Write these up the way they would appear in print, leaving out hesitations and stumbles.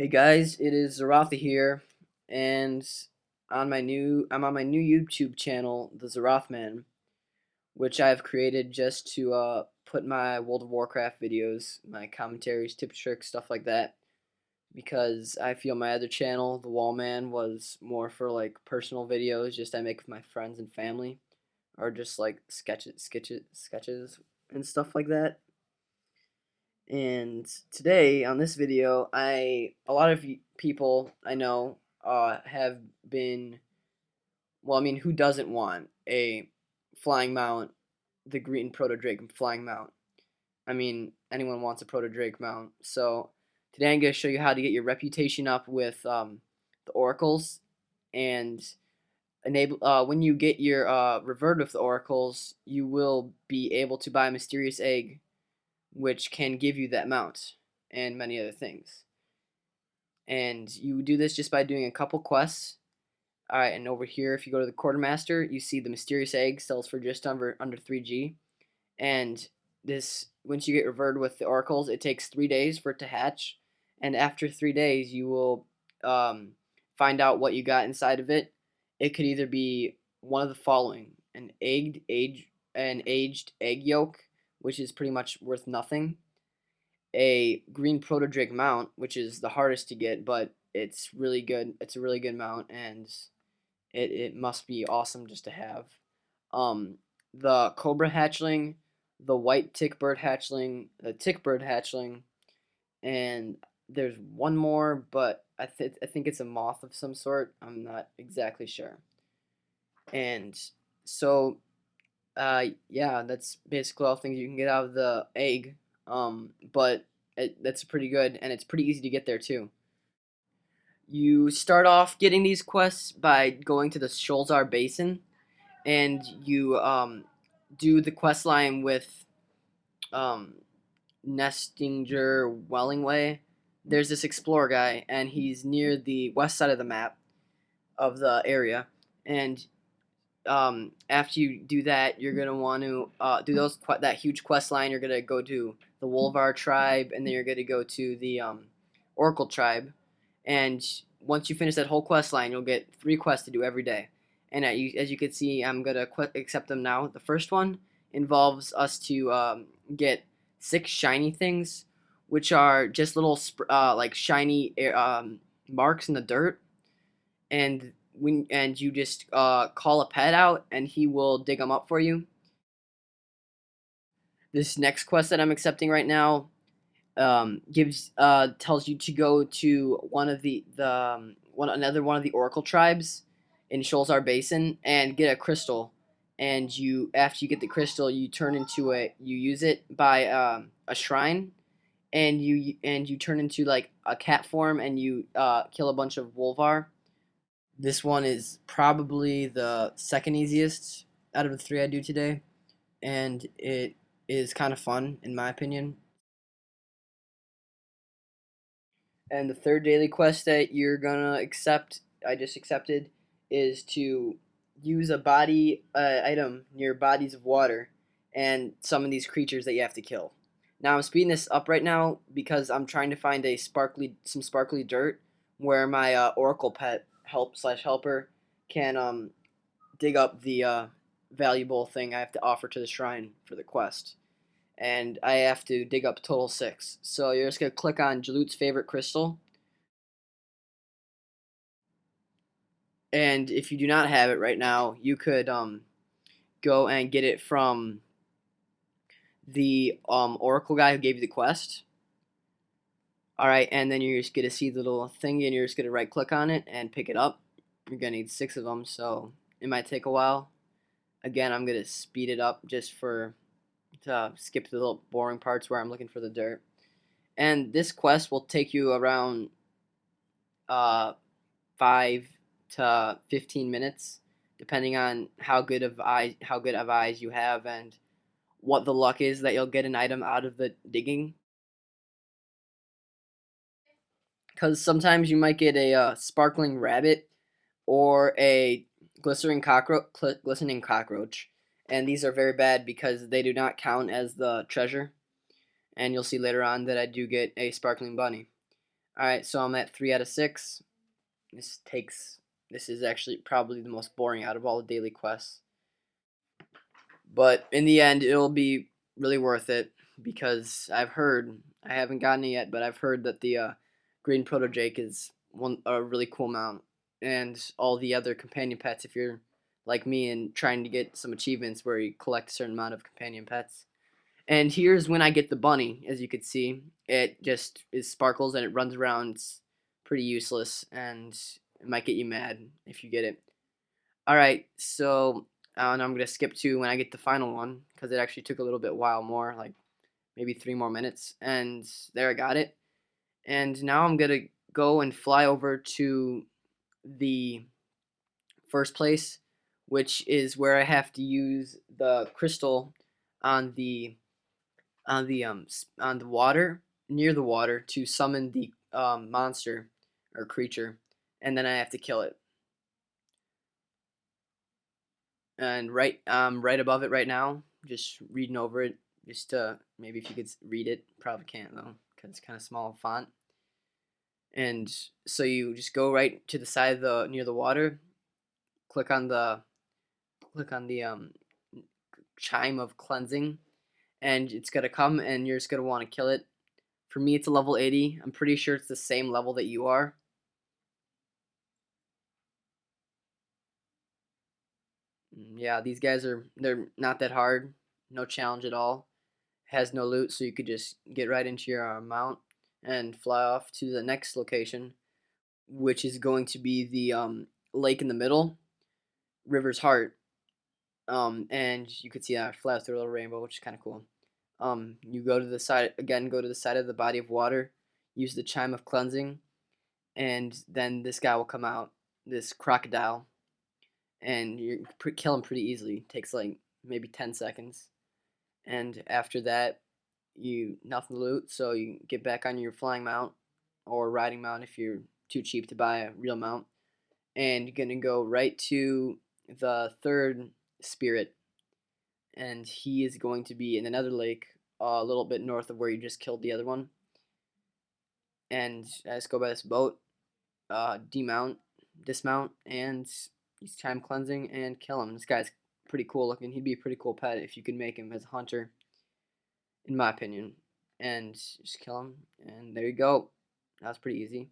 Hey guys, it is Zaratha here, and I'm on my new YouTube channel, the Zarathman, which I've created just to put my World of Warcraft videos, my commentaries, tips, tricks, stuff like that, because I feel my other channel, the Wallman, was more for like personal videos, just I make with my friends and family, or just like sketches, and stuff like that. And today on this video, a lot of people I know have been, well, I mean, who doesn't want a flying mount, the green proto drake flying mount? I mean, anyone wants a proto drake mount. So today I'm going to show you how to get your reputation up with the oracles, and enable when you get your revert with the oracles, you will be able to buy a mysterious egg which can give you that mount and many other things. And you do this just by doing a couple quests. Alright, and over here, if you go to the quartermaster, you see the mysterious egg sells for just under 3G. And this, once you get reverted with the oracles, it takes 3 days for it to hatch. And after 3 days, you will find out what you got inside of it. It could either be one of the following: an aged egg yolk, which is pretty much worth nothing; a green proto drake mount, which is the hardest to get, but it's really good. It's a really good mount, and it must be awesome just to have. Um, the cobra hatchling, the white tick bird hatchling, the tick bird hatchling, and there's one more, but I think it's a moth of some sort. I'm not exactly sure. And so yeah, that's basically all things you can get out of the egg. But that's pretty good, and it's pretty easy to get there too. You start off getting these quests by going to the Sholzar Basin, and you do the quest line with um, Nestinger Wellingway. There's this explorer guy, and he's near the west side of the map of the area, and after you do that, you're gonna want to do that huge quest line. You're gonna go to the Wolvar tribe, and then you're gonna go to the Oracle tribe. And once you finish that whole quest line, you'll get 3 quests to do every day. And as you can see, I'm gonna accept them now. The first one involves us to get 6 shiny things, which are just little like shiny marks in the dirt, and you just call a pet out, and he will dig them up for you. This next quest that I'm accepting right now gives tells you to go to one of another one of the Oracle tribes in Sholzar Basin and get a crystal. And after you get the crystal, you use it by a shrine, and you turn into like a cat form, and you kill a bunch of Wolvar. This one is probably the second easiest out of the 3 I do today, and it is kind of fun in my opinion. And the third daily quest that you're gonna accept, I just accepted, is to use a body item near bodies of water and summon these creatures that you have to kill. Now I'm speeding this up right now because I'm trying to find some sparkly dirt where my Oracle pet helper can dig up the valuable thing I have to offer to the shrine for the quest. And I have to dig up total 6. So you're just going to click on Jalut's favorite crystal. And if you do not have it right now, you could go and get it from the Oracle guy who gave you the quest. Alright, and then you're just going to see the little thing, and you're just going to right click on it and pick it up. You're going to need 6 of them, so it might take a while. Again, I'm going to speed it up just to skip the little boring parts where I'm looking for the dirt. And this quest will take you around 5 to 15 minutes, depending on how good of eyes you have and what the luck is that you'll get an item out of the digging. Because sometimes you might get a sparkling rabbit or a glistening cockroach, and these are very bad because they do not count as the treasure. And you'll see later on that I do get a sparkling bunny. Alright, so I'm at 3 out of 6. This is actually probably the most boring out of all the daily quests. But in the end, it'll be really worth it because I haven't gotten it yet, but I've heard that the green proto Jake is a really cool mount, and all the other companion pets. If you're like me and trying to get some achievements where you collect a certain amount of companion pets. And here's when I get the bunny. As you can see, it just is sparkles and it runs around. It's pretty useless, and it might get you mad if you get it. All right, so and I'm gonna skip to when I get the final one because it actually took a little bit while more, like maybe 3 more minutes, and there I got it. And now I'm gonna go and fly over to the first place, which is where I have to use the crystal on the on the water near the water to summon the monster or creature, and then I have to kill it. And right above it right now, just reading over it, just maybe if you could read it, probably can't though because it's kind of small font. And so you just go right to the side of the near the water, click on the chime of cleansing, and it's gonna come and you're just gonna want to kill it. For me, it's a level 80. I'm pretty sure it's the same level that you are. Yeah, these guys they're not that hard, no challenge at all. Has no loot, so you could just get right into your mount and fly off to the next location, which is going to be the lake in the middle, River's Heart. And you could see that fly through a little rainbow, which is kind of cool. You go to the side again, go to the side of the body of water, use the chime of cleansing, and then this guy will come out, this crocodile, and you kill him pretty easily. It takes like maybe 10 seconds. And after that, you nothing to loot, so you get back on your flying mount or riding mount if you're too cheap to buy a real mount, and you're gonna go right to the third spirit, and he is going to be in another lake a little bit north of where you just killed the other one. And I just go by this boat, demount, dismount, and use time cleansing and kill him. This guy's pretty cool looking. He'd be a pretty cool pet if you could make him as a hunter, in my opinion. And just kill him, and there you go. That was pretty easy.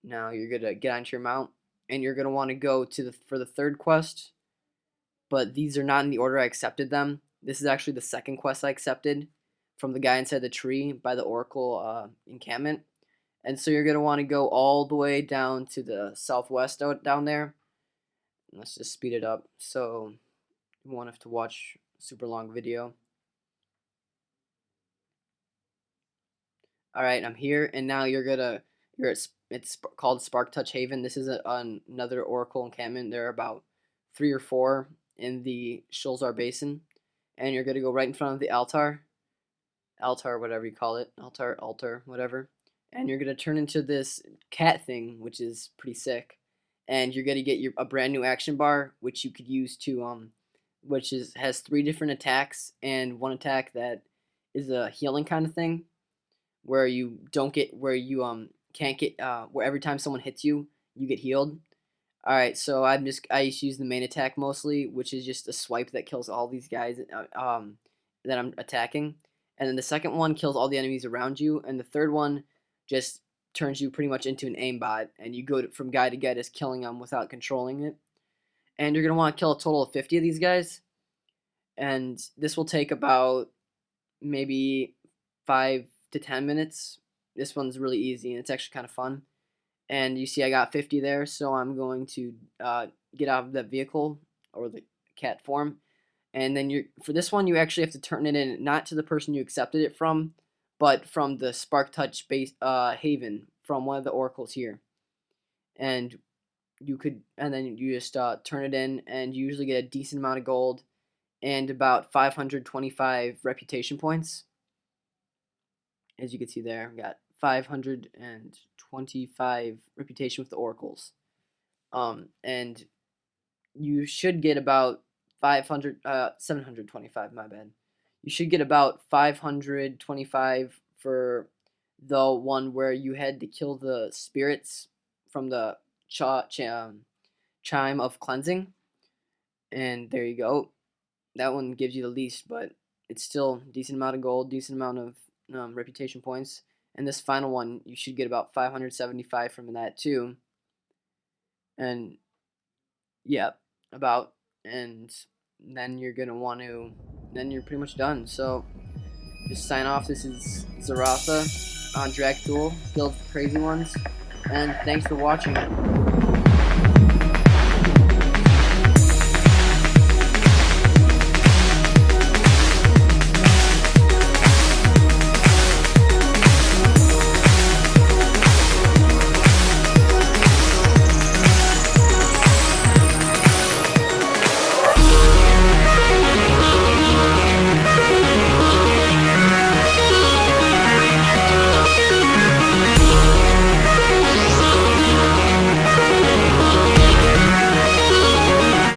Now you're gonna get onto your mount, and you're gonna want to go to for the third quest. But these are not in the order I accepted them. This is actually the second quest I accepted from the guy inside the tree by the Oracle encampment. And so you're gonna want to go all the way down to the southwest down there. Let's just speed it up so you won't have to watch a super long video. All right, I'm here, and now it's called Spark Touch Haven. This is another Oracle encampment. There are about 3 or 4 in the Shulzar Basin, and you're gonna go right in front of the altar, whatever you call it, altar, whatever. And you're gonna turn into this cat thing, which is pretty sick. And you're gonna get a brand new action bar, which you could use to which has 3 different attacks and one attack that is a healing kind of thing where you don't get where you can't get where every time someone hits you, you get healed. All right, so I just use the main attack mostly, which is just a swipe that kills all these guys that I'm attacking, and then the second one kills all the enemies around you, and the third one just turns you pretty much into an aimbot, and you go from guy to guy just killing them without controlling it. And you're gonna want to kill a total of 50 of these guys, and this will take about maybe 5 to 10 minutes. This one's really easy and it's actually kind of fun. And you see I got 50 there, so I'm going to get out of that vehicle or the cat form. And then for this one, you actually have to turn it in not to the person you accepted it from, but from the Spark Touch base haven from one of the oracles here. And and then you just turn it in, and you usually get a decent amount of gold and about 525 reputation points. As you can see there, we got 525 reputation with the oracles. And you should get about 725, my bad. You should get about 525 for the one where you had to kill the spirits from the chime of cleansing, and there you go. That one gives you the least, but it's still decent amount of gold, decent amount of reputation points. And this final one, you should get about 575 from that too. And yeah, about, and then you're gonna want to, then you're pretty much done. So just sign off. This is Zaratha on Dracul, Guild of Crazy Ones, and thanks for watching.